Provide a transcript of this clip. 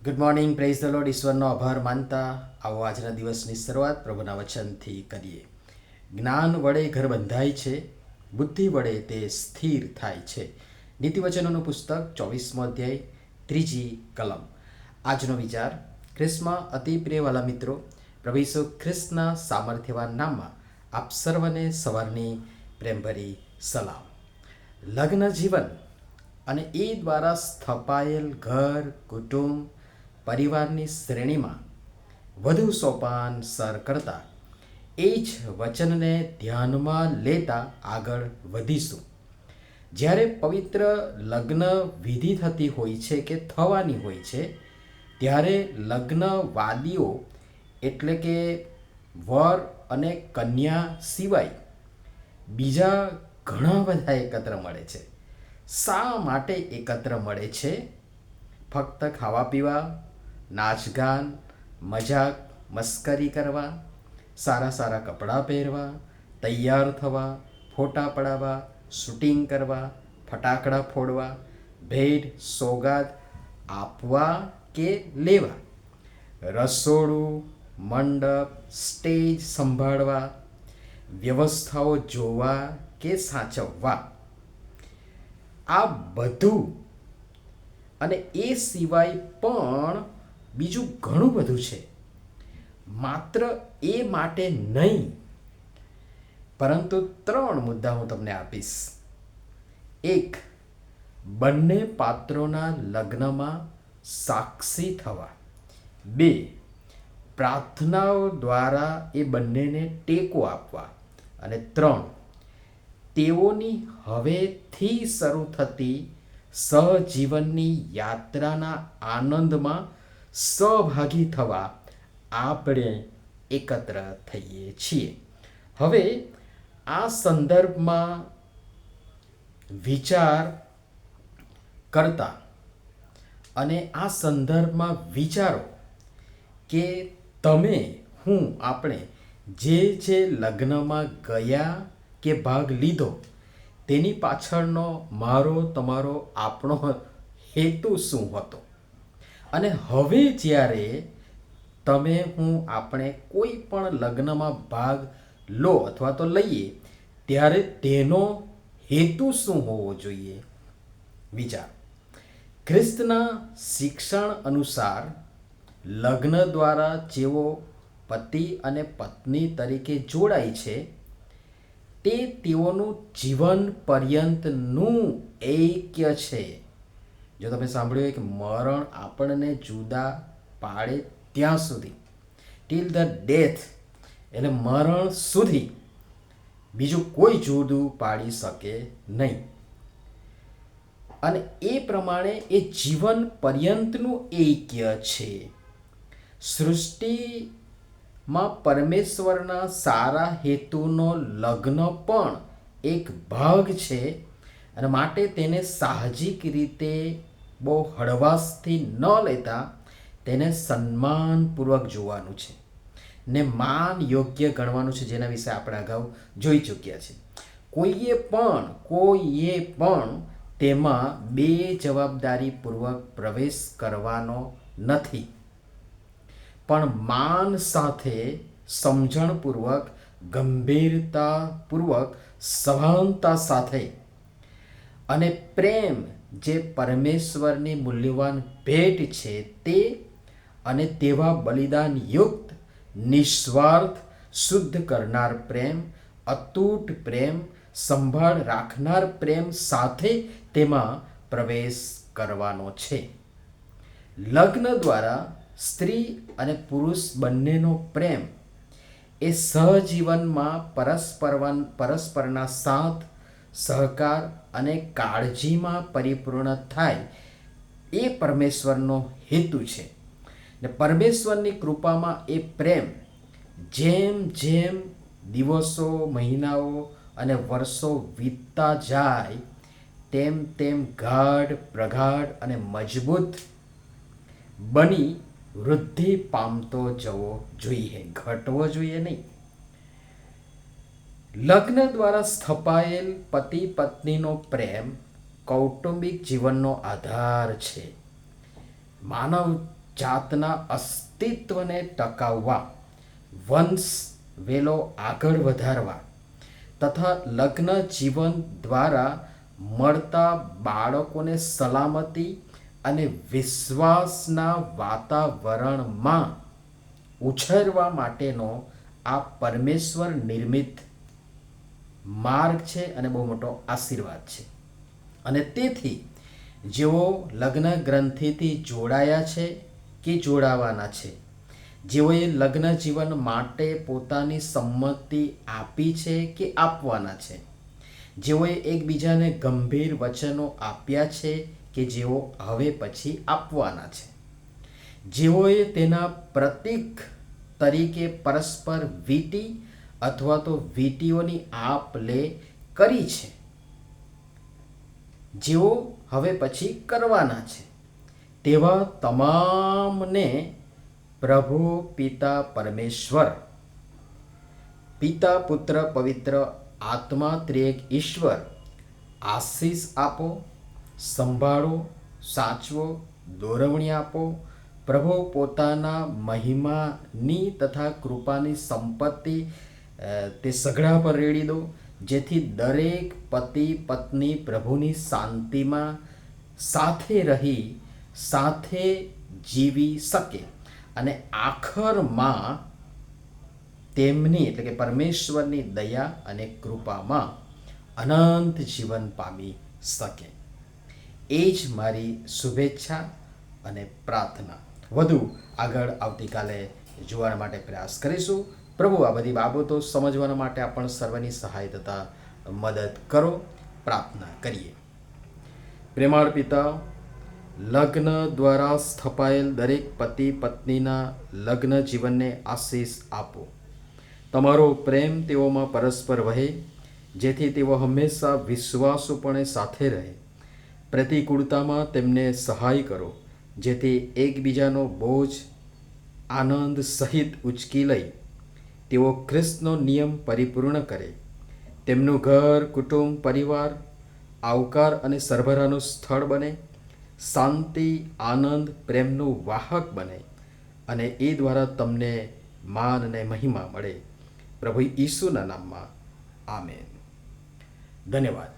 Good morning, praise the Lord. ઈશ્વરનો આભાર માનતા આવો આજના દિવસની શરૂઆત પ્રભુના વચનથી કરીએ. જ્ઞાન વડે ઘર બંધાય છે, બુદ્ધિ વડે તે સ્થિર થાય છે. નીતિવચનોનું પુસ્તક 24મો અધ્યાય 3જી કલમ. આજનો વિચાર. ખ્રિસ્તમાં અતિ પ્રિયવાલા મિત્રો, પ્રભુ ઈસુ ખ્રિસ્તના સામર્થ્યવાન નામમાં આપ સર્વને સવારની પ્રેમભરી સલામ. લગ્ન જીવન અને એ દ્વારા સ્થપાયેલ ઘર, કુટુંબ, પરિવારની શ્રેણીમાં વધુ સોપાન સર કરતા એ જ વચનને ધ્યાનમાં લેતા આગળ વધીશું. જ્યારે પવિત્ર લગ્ન વિધિ થતી હોય છે કે થવાની હોય છે, ત્યારે લગ્નવાદીઓ એટલે કે વર અને કન્યા સિવાય બીજા ઘણા બધા એકત્ર મળે છે. શા માટે એકત્ર મળે છે? ફક્ત ખાવા પીવા, નાચગાન, મજાક મસ્કરી કરવા, સારા સારા કપડાં પહેરવા, તૈયાર થવા, ફોટા પડાવવા, શૂટિંગ કરવા, ફટાકડા ફોડવા, ભેટ સોગાદ આપવા કે લેવા, રસોડું, મંડપ, સ્ટેજ સંભાળવા, વ્યવસ્થાઓ જોવા કે સાચવવા, આ બધું અને એ સિવાય પણ બીજું ઘણું બધું છે. માત્ર એ માટે નહીં, પરંતુ 3 મુદ્દા હું તમને આપીશ. 1. બંને પાત્રોના લગ્નમાં સાક્ષી થવા. 2. પ્રાર્થનાઓ દ્વારા એ બંનેને ટેકો આપવા. અને 3. તેઓની હવેથી શરૂ થતી સહજીવનની યાત્રાના આનંદમાં સહભાગી થવા આપણે એકત્ર થઈએ છીએ. હવે આ સંદર્ભમાં વિચાર કરતા અને આ સંદર્ભમાં વિચારો કે તમે, હું, આપણે જે લગ્નમાં ગયા કે ભાગ લીધો તેની પાછળનો મારો, તમારો, આપણો હેતુ શું હતો? અને હવે જ્યારે તમે, હું, આપણે કોઈ પણ લગ્નમાં ભાગ લો અથવા તો લઈએ, ત્યારે તેનો હેતુ શું હોવો જોઈએ? વિચાર. ખ્રિસ્તના શિક્ષણ અનુસાર લગ્ન દ્વારા જેઓ પતિ અને પત્ની તરીકે જોડાય છે, તે તેઓનું જીવન પર્યંતનું ઐક્ય છે. જો તમે સાંભળ્યું હોય કે મરણ આપણને જુદા પાડે ત્યાં સુધી, ટીલ ધ ડેથ, એટલે મરણ સુધી બીજું કોઈ જુદું પાડી શકે નહીં. અને એ પ્રમાણે એ જીવન પર્યંતનું ઐક્ય છે. સૃષ્ટિમાં પરમેશ્વરના સારા હેતુનો લગ્ન પણ એક ભાગ છે, અને માટે તેને સાહજિક રીતે બહુ હળવાશથી ન લેતા તેને સન્માનપૂર્વક જોવાનું છે ને માન યોગ્ય ગણવાનું છે, જેના વિશે આપણે અગાઉ જોઈ ચૂક્યા છે. કોઈએ પણ તેમાં બેજવાબદારીપૂર્વક પ્રવેશ કરવાનો નથી, પણ માન સાથે, સમજણપૂર્વક, ગંભીરતાપૂર્વક, સભાનતા સાથે અને પ્રેમ જે પરમેશ્વરની મૂલ્યવાન ભેટ છે તે, અને તેવા બલિદાન યુક્ત, નિસ્વાર્થ, શુદ્ધ કરનાર પ્રેમ, અતૂટ પ્રેમ, સંભાળ રાખનાર પ્રેમ સાથે તેમાં પ્રવેશ કરવાનો છે. લગ્ન દ્વારા સ્ત્રી અને પુરુષ બંનેનો પ્રેમ એ સહજીવનમાં પરસ્પરના સાથ, સહકાર અને કાળજીમાં પરિપૂર્ણ થાય, એ પરમેશ્વરનો હેતુ છે. ને પરમેશ્વરની કૃપામાં એ પ્રેમ જેમ જેમ દિવસો, મહિનાઓ અને વર્ષો વીતતા જાય, તેમ તેમ ગાઢ, પ્રગાઢ અને મજબૂત બની વૃદ્ધિ પામતો જવો જોઈએ, ઘટવો જોઈએ નહીં. લગ્ન દ્વારા સ્થપાયેલ પતિ પત્નીનો પ્રેમ કૌટુંબિક જીવનનો આધાર છે. માનવ જાતના અસ્તિત્વને ટકાવવા, વંશ વેલો આગળ વધારવા તથા લગ્ન જીવન દ્વારા મળતા બાળકોને સલામતી અને વિશ્વાસના વાતાવરણમાં ઉછેરવા માટેનો આ પરમેશ્વર નિર્મિત માર્ગ છે અને બહુ મોટો આશીર્વાદ છે. અને તેથી જેઓ લગ્ન ગ્રંથિથી જોડાયા છે કે જોડાવાના છે, જેઓએ લગ્ન જીવન માટે પોતાની સંમતિ આપી છે કે આપવાના છે, જેઓએ એકબીજાને ગંભીર વચનો આપ્યા છે કે જેઓ હવે પછી આપવાના છે, જેઓએ તેના પ્રતીક તરીકે પરસ્પર વીંટી અથવા તો વીંટીઓની આપ લે કરી છે, જેઓ હવે પછી કરવાના છે, તેવા તમામને પ્રભુ પિતા પરમેશ્વર, પિતા પુત્ર પવિત્ર આત્મા ત્રિએક ઈશ્વર આશીષ આપો, સંભાળો, સાચવો, દોરવણી આપો. પ્રભુ પોતાના મહિમાની તથા કૃપાની સંપત્તિ તે સઘળા પર રેડી દો, જેથી દરેક પતિ પત્ની પ્રભુની શાંતિમાં સાથે રહી સાથે જીવી શકે અને આખરમાં તેમની એટલે કે પરમેશ્વરની દયા અને કૃપામાં અનંત જીવન પામી શકે. એ જ મારી શુભેચ્છા અને પ્રાર્થના. વધુ આગળ આવતીકાલે જોવા માટે પ્રયાસ કરીશું. પ્રભુ આ બધી બાબતો સમજવા માટે આપણ સર્વની સહાય તથા મદદ કરો. પ્રાર્થના કરીએ. પ્રેમાળ પિતા, લગ્ન દ્વારા સ્થપાયેલ દરેક પતિ પત્નીના લગ્ન જીવનને આશીષ આપો. તમારો પ્રેમ તેઓમાં પરસ્પર વહે, જેથી તેઓ હંમેશા વિશ્વાસુપણે સાથે રહે. પ્રતિકૂળતામાં તેમને સહાય કરો, જેથી એકબીજાનો બોજ આનંદ સહિત ઉચકી લઈ તેઓ ખ્રિસ્તનો નિયમ પરિપૂર્ણ કરે. તેમનું ઘર, કુટુંબ, પરિવાર આવકાર અને સરભરાનું સ્થળ બને, શાંતિ, આનંદ, પ્રેમનું વાહક બને અને એ દ્વારા તમને માન અને મહિમા મળે. પ્રભુ ઈસુના નામમાં આમેન. ધન્યવાદ.